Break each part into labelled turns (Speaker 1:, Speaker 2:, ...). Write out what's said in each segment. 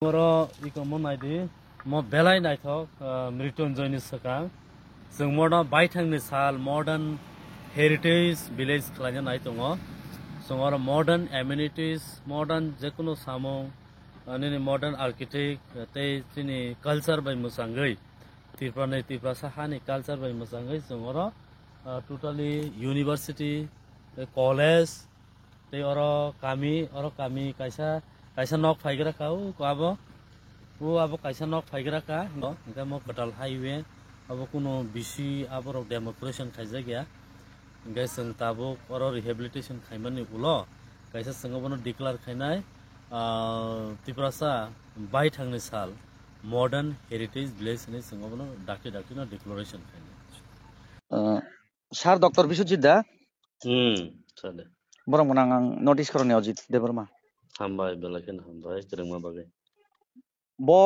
Speaker 1: Moro iko naidi mo belai naithok mrityunjayni sakang जों मर्न बायथांनि साल मॉडर्न हेरिटेज विलेज खालायनो नाय दङ जों मॉडर्न एमिनिटीज मॉडर्न जेकुनु सामो अनि मॉडर्न आर्किटेक्ट ते जोंनि कल्चर बाय मोजाङै त्रिपुरा साहानि कल्चर बाय मोजाङै जों टोटली यूनिवर्सिटी कॉलेज ते कामी कायसा नक फाइग्रा का वो कायसा नक फाइग्रा का इनका मो कटाल हाईवे अब कुनो बिसी आबर डेमोक्रेशन खायजा गया इनका जों ताबो और रिहेबिलिटेशन खायमानि उलो कायसा संगबनो डिक्लेयर खायनाय त्रिपुरासा बाय थांनि साल मॉडर्न हेरिटेज विलेज नि संगबनो डाकी न डिक्लेरेशन खायनाय
Speaker 2: सार डॉक्टर बिश्वजित दा
Speaker 1: सादे
Speaker 2: बरं मोन आं नोटिस करनायाव जित देबरमा
Speaker 1: हामबाय बेलाकेन हामबाय गोरोंमा बागै
Speaker 2: बो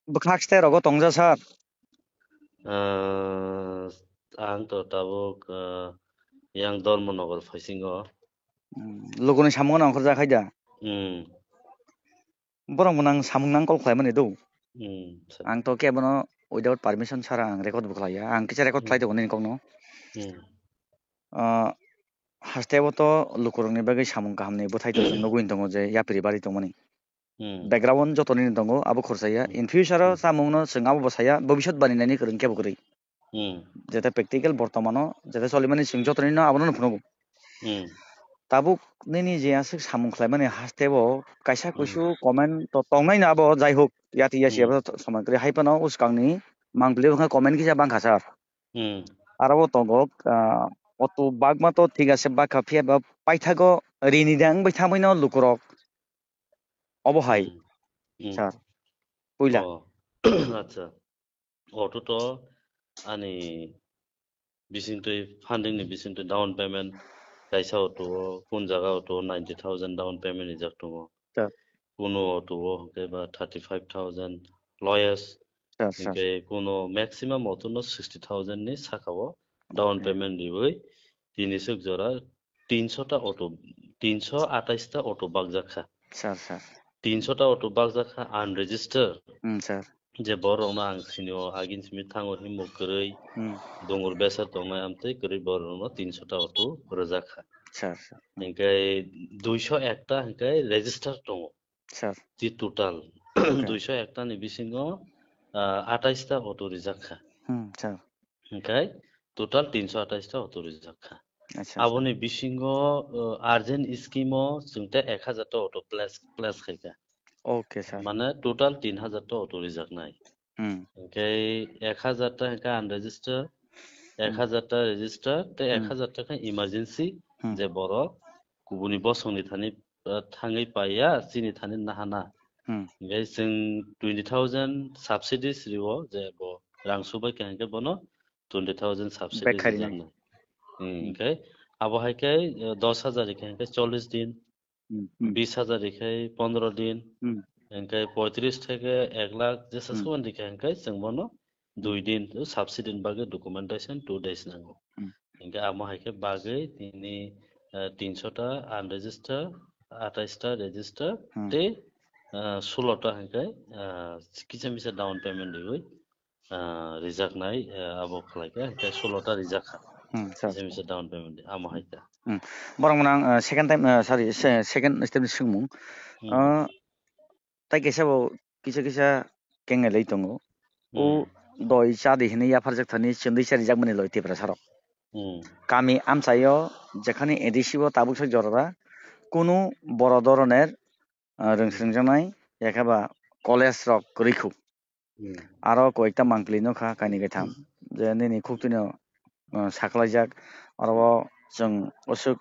Speaker 2: बखाखस्ते रगो तंजा सार
Speaker 1: आं तो ताबुक yang Dharmanagar Faisingo
Speaker 2: लोगोनि सामु नांखर जाखायदा बरं मोन आं सामु नां कल खालामने दौ आं तो केबनो विदाउट परमिशन सार आं रेकर्ड बुखलाया आं किसे रेकर्ड फ्लाइट होने इनकनो हास्टेबो तो लुकुरनि बागै सामु गाहामनि बथायतो जों नगुइन दङ जे यापिरि बारि दङनि बैकग्राउंड जतनि दङ आबो खरसाया इन फ्यूचर सामुनो जोंआबो बसाया भविष्यत बानिनायनि गोरों केबो गोरै जेता प्रेक्टिकल बर्तमानो जेता सलिमानि सिं जतनि न आबनो फुनगो ताबुक नैनि जेयासो सामु खालामने हास्टेबो कायसा कुसु कमेन्ट तो तंनाय ना आबो जाय होक याति यासियाबो समग्र हाइपनो उसकांनि मांगले उखा कमेन्ट किसा बांखा सार आरो तंगो अतो बागमा तो ठीक আছে बाखा फियाबा पाइथागो रिनिदां बैथामैनो लुकुरक अबहाय सार पुइला
Speaker 1: आच्छा अटोto ani bisingtoi funding ni bisingtoi down payment kaisa auto kun jaga auto 90,000 down payment ni jak tongo kuno auto ke ba 35,000 lawyers ke kuno maximum auto no 60,000 ni sakao down payment dibai tini suk jora 300 ta auto 328 ta auto bagjakha
Speaker 2: sir sir
Speaker 1: 300 ta auto bagjakha unregistered
Speaker 2: sir
Speaker 1: je borong na ang sinio agin simi thango himo koroi dongor besa tongnai amtei koroi borong no 300 ta auto rojakha
Speaker 2: sir sir
Speaker 1: hinkai 201 ta hinkai register tongo
Speaker 2: sir
Speaker 1: ti total 201 ta ni bisingo 28 ta auto rijakha
Speaker 2: sir
Speaker 1: hinkai total 328 ta auto rijakha aboni bisingo urgent scheme o jungta 1000 ta auto plus khaika
Speaker 2: okay sir
Speaker 1: माने total 3000 टा auto reserve ओमफ्राय 1000 टा का अनरेजिस्टार 1000 टा register ते 1000 टा का इमार्जेंसी जे बर गुबुनि बसंनि थानि थाङै पाया सिनि थानि नाहाना ओमफ्राय जों 20000 साबसिडिज रिव जे ब रां सुबाय कांके बनो 20000 साबसिडिज रिजार्भ ओमफ्राय आबहायके 10000 कांके 40 दिन 20000 इखाय 15 दिन इनकाय 35 থেকে 1 লাখ जेसासो दिखा इनकाय जों बनो 2 दिन साबसिडी बागै डकुमेन्टेशन 2 days नांगौ इनकाय आमहायके बागै तिनि 300 टा अनरेजिस्टार 28 टा रेजिस्टार ते 16 टा इनकाय किसे मिसे डाउन पेमेन्ट दिबै रिजार्भ नाय आबो खलायका इनकाय 16 टा रिजार्भ किसे मिसे डाउन पेमेन्ट आमहायका
Speaker 2: बरं मोन आं सेकेन्ड टाइम सरि सेकेन्ड स्टेपनि सिगां ताइ केसाबो किसा केंगे लै दङ ओ दय चादि हिने या फारजक थानि चन्दै सारि जाग मने लयते प्रसार कामी आमसायो जेखानि एडिसिबो ताबुक सक जररा कुनु बड़ धरনের रोंस्रोंजानाय एखाबा कलेज रक रैखौ आरो कयटा मांकलिनो खा कानि गैथाम जे नेनि खुक्तिनो साखलायजाक आरो जों असुक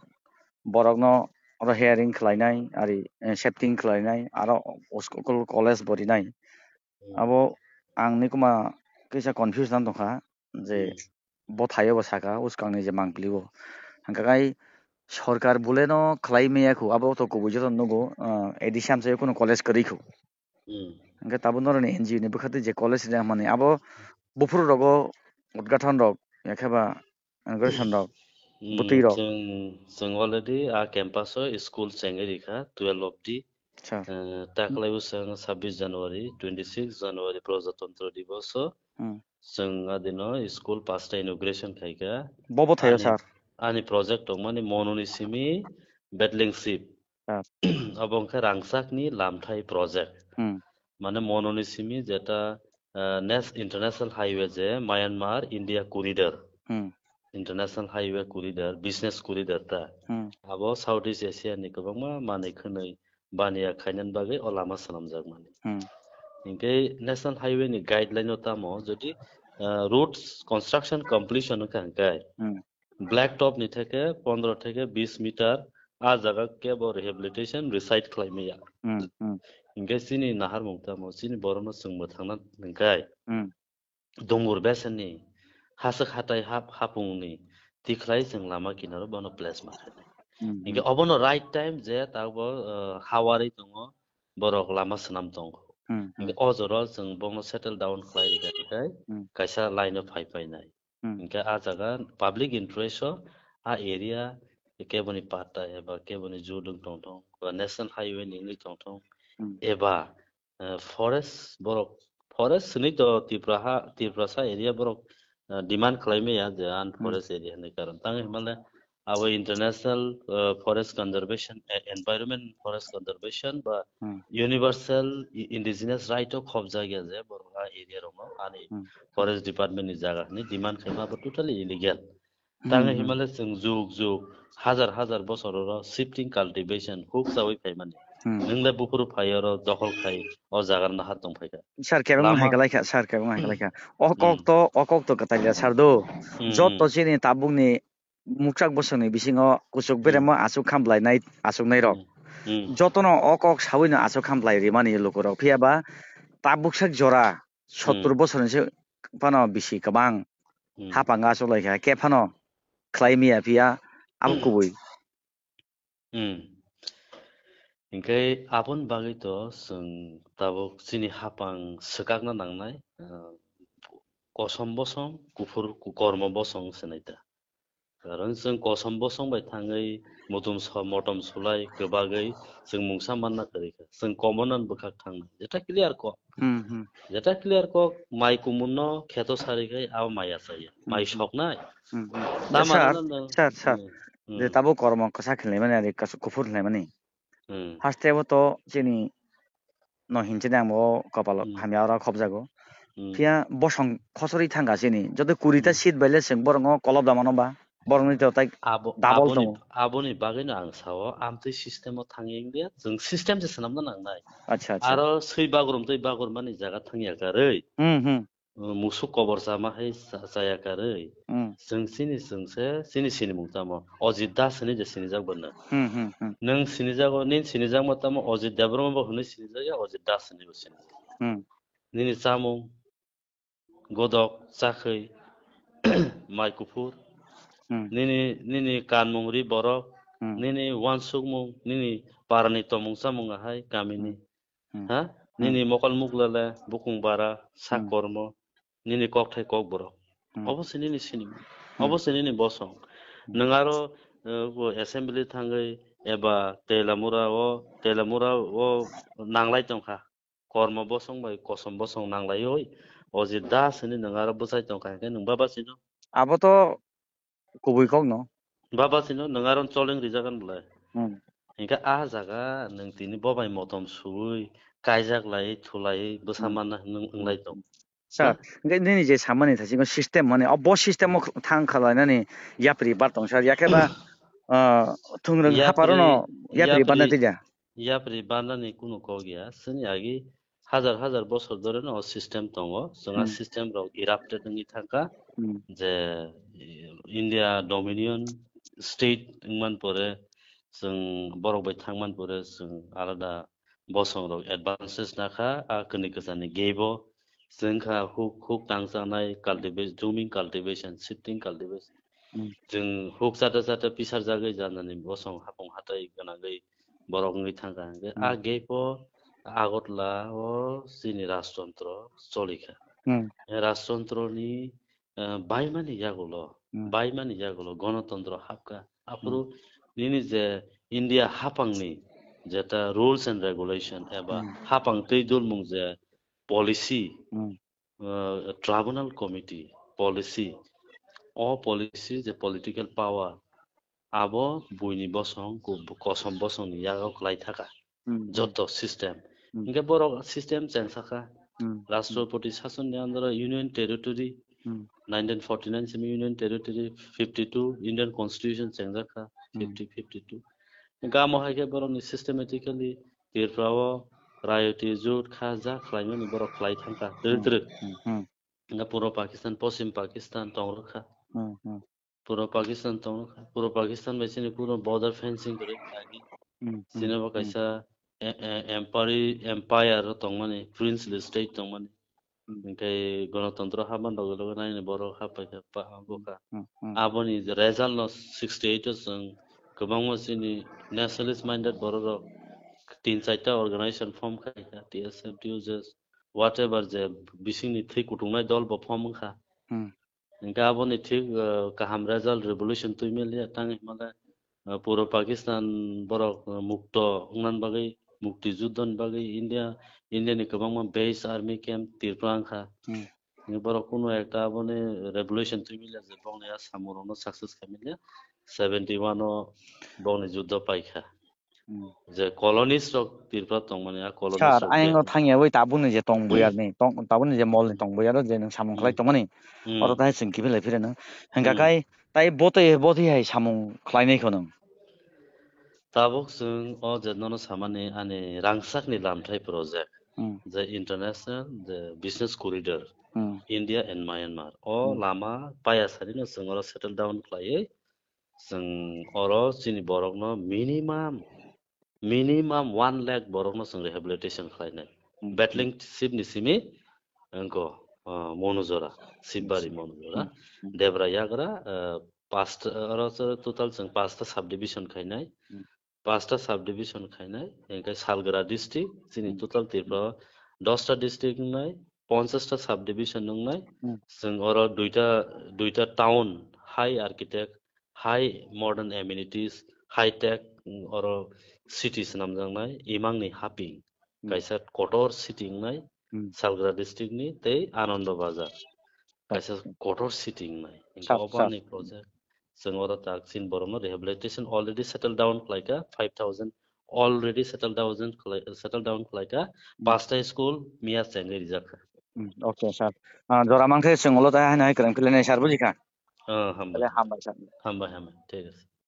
Speaker 2: बरकनो आरो हेयारिं खालायनाय आरि सेफ्टिं खालायनाय आरो स्कुल कलेज बरिनाय आबो आंनि कुमा कैसा कन्फ्यूजन दंखा जे बथायो बसाका उसकांनि जे मांकलिओ हांकाय सरकार बुलेनो खालायमेयाखौ आबो तो कुबुजो नगो एडिसाम से कुनो कलेज करिखौ हांका ताबो नरने एनजिओ नि बखते जे कलेज रे माने आबो बुफुर रगो उद्घाटन रग एखाबा इनग्रेशन रग बुतै रग
Speaker 1: जों अलरेडी आ campus school चेंगे रिखा 12 of the Taklai usang 26 January 26 January Prajatantra Divas जों adino school pasta inauguration khaika
Speaker 2: bobo thayo sir
Speaker 1: ani project mani mononissimi battling ship abong kha rangsakni lamthai project মানে mononissimi যেটা international highway je Myanmar India corridor international highway corridor business corridor ta abo South East Asia ni kobangma manai khonai baniya khainan bagai o lama sanamjak mani इंके national highway ni guideline tamo jodi roads construction completion kankai black top ni theke 15 থেকে 20 metre a jaga ke bo rehabilitation resite khlaimiya इंके sini nahar mungtamo sini borono sungmo thangna ngai dongur besani hasuk hatai hapungni tikhlai sing lama kinaro bono place makhane इंके obono right time je tabo hawari tongo borok lama sanam tongo overall जों बंग settle down खालायरिखाय कायसा line of फाइनाय इनका आ जागा public interest आ area केबनि पाटा एबा केबनि जुदुं टंटं बा national highway नि टंटं एबा फरेस्ट बरक फरेस्ट नि तो तिप्रासा एरिया बरक डिमांड खालायमेया जे आन फरेस्ट एरिया नि कारण तांग Himalaya our international forest conservation environment forest conservation ba universal indigenous right of khobja gya je borga area romo ani forest department ni jaga ni demand khema ba totally illegal tang himalay sung juk hazar bosor ro shifting cultivation hook sawi phaimani ningla bufuru phayaro dokhol khai o jagar na hatong phaika
Speaker 2: sir kebang haikalaika sir kebang haikalaika okok to kataiya sir do jotto chini tabung ni mukchak bosoni bisingo kusuk beremo asuk khamlainai asuk nai rok jotono okok sawino asuk khamlai rimani lokorok phiaba tabuksak jora 70 bosorni se pano bisi kabang hapanga asuk laika ke phano khlaimia phia abukubui
Speaker 1: इंkai abon bagi to sung tabuk sini hapang sekakna nangnai kosom bosong kufur kormo bosong senaita कारण जों कसम बसंबाय थाङै mutton सुलाय गोबागै जों मुंसा मानना करिखा जों कमनन बखाक थाङ जेटा clear को माइ कुमुनो खेतो सारिखै आव माइया जायो माइ सकनाय
Speaker 2: sir de tabo kormo kasa khilai mani ari kasu kufur khilai mani hastebo to jeni no hinchine amo kopalo hamiara khobjago phia bosong khosori thanga jeni jodi 20 ta seat baile sing borongo kolob damano ba borongni to tai double to
Speaker 1: aboni bagino ang sawo amtui system o thanging dia जों system je sanamna nangnai
Speaker 2: acha
Speaker 1: aro sei bagurum tei bagur mani jaga thangya karei musu kobor sama hai saya karei जों sini mungtamo ojit das ni je sini jak bonna nang sini jago nin sini jak matamo ojit dabro bo hune sini jak ojit das ni bo sini nini samung godok chakhai mai kufur nini kanmungri borok nini wansukmung nini parani tomung samung hai kamini ha nini mokal muglala bukung bara sakormo nini kokthai kok borok obosai nini sini obosai nini bosong nangaro assembly thangai eba telamura o nanglai tongkha kormo bosong bai kosom bosong nanglai oi oji das ni nangaro bosai tongkha ke nang baba sino
Speaker 2: abo to kubui kok no
Speaker 1: baba sino nangaron choling rijagan bulai inka a jaga nang tini bobai motom sui kaijak lai thulai bosamana nglai tong
Speaker 2: sir ngai je samani thasi ko system mane abo system mo thang khalainani yapri bartong sir yakeba thungrang haparono yapri banatija
Speaker 1: yapri banani kuno kogya sini agi হাজার বছর ধরে না system তঙ্গ जोंहा system rock ইরাপ্টেড नि থাকা যে India dominion state মান পরে जों बरबाय थांमान परे जों आलादा बसं रक एडभान्सेस नाखा आ कनि गोजानि गेबो जोंखा हुक तांजानाय काल्टिवेशन जुमिं काल्टिवेशन शिफ्टिं काल्टिवेशन जों हुक जाता पिसार जागै जानानै बसं हापं हाथाय गोनाङै बरगनि थांगा आ गेबो আগতলা ও চিনি রাজতন্ত্র চলিখা রাজতন্ত্রনি বাইমানি জাগুলো গণতন্ত্র হাপকা আপুরু নিনি যে ইন্ডিয়া হাপাংনি যেটা রুলস এন্ড রেগুলেশন এবা হাপাংতেই দুলমুং যে policy tribunal committee policy policy যে পলিটিক্যাল পাওয়ার আবো বইনি বসং কসম বসং ইয়াগাও লাই থাকা যত সিস্টেম ইনকে বড় সিস্টেম চেঞ্জ থাকা রাষ্ট্রপতি শাসনের আন্ডারে union territory 1949 semi union territory 52 Indian constitution change থাকা 52 গামো হাইকে বড় সিস্টেমেটিক্যালি তীরফ্রাও রায়তি জুট খাজা খাইমানি বড় খাই থাকা দৃদ্র ইনকা পুরো পাকিস্তান পশ্চিম পাকিস্তান তংরখা পুরো পাকিস্তান বেসিনি পুরো বর্ডার ফেন্সিং করে লাগি সিনেমা কাইসা এম্পায়ার তংমানি প্রিন্সলি স্টেট তংমানি ইনকাই গণতন্ত্র হাবান লগে লগে নাইনি বড় হাপাইকা পাহাবকা আবনি রেজাল্ট 68 जों गोबां मानसिनि नेशनेलिस्ट माइंडेड बर' तीन चारटा अर्गानाइजेशन फर्म खायखा टीएसएफ टीयूजेस व्हाटएवर जे बिसिनि थै कुटुंनाय दल बा फर्म खा गाबोनि थिक काहाम रेजाल्ट रेवोल्यूशन तुइ मेलिया तांगे माला पूर्व पाकिस्तान बर' मुक्त उनान बागै मुक्ति युद्धन बागै इंडियानि गोबां बेस आर्मी कैम्प तिरफ्रांखा बर' कोनो একটা बने रेवोल्यूशन तुइ मेलिया जे बंनाया सामरनो सक्सेस खामिलिया 71 ও বনে যুদ্ধ পাইখা যে কলোনিস্ট রক তিরপ্রা তং মানে কলোনিস্ট
Speaker 2: সার আইন থাঙ্গিয়া ওই তাবুনি যে তংবই আর নি তাবুনি যে মল তংবই আর যে নং সামং খলাই তমানি অর তাই সিংকি ফেলাই ফিরে নং হেঙ্গা গাय তাই বতে হাই সামং খলাইनायखौ नों
Speaker 1: ताबुक जों जेननो सामाने आने रांसाकनि लामथाय प्रजेक्ट जे इंटरनेशनल जे business corridor India and Myanmar लामा पायासारिनो जों अर सेटल डाउन खलायै जों अर जोंनि बरकनो मिनिमाम 1 लाख बरकनो जों रिहेबिलिटेशन खलायनाय बेटलिंग सिपनि सिमी अंको मनोजरा सिबबारि मनोजरा देब्रा याग्रा पास्ट अर टोटल जों पास्ता सब डिविजन खायनाय पास्ता सब डिविजन खायनाय एंका सालगरा डिस्ट्रिक्ट जोंनि टोटल तिरफ्रा 10टा डिस्ट्रिक्ट नंनाय 50टा सब डिविजन नंनाय जों अर दुइटा town high architect high modern amenities high tech और सिटीज नामजांनाय इमांनि हापि कायसा कटर सिटी नाय सालग्रा डिस्ट्रिक्ट नि ते आनंद बाजार कायसा कटर सिटी नाय इनका प्रोजेक्ट जों अर ताकसिन बरनो रिहेबिलिटेशन ऑलरेडी सेटल डाउन लाइका 5000 ऑलरेडी सेटल डाउन लाइका पास्ता स्कूल मिया चेंगे रिजाखा
Speaker 2: ओके सर जरा मांथे सोंगलो ता हाय करन फिलनाय सार बुजिखा
Speaker 1: हामबाय
Speaker 2: हामबाय सर
Speaker 1: हामबाय ठीक আছে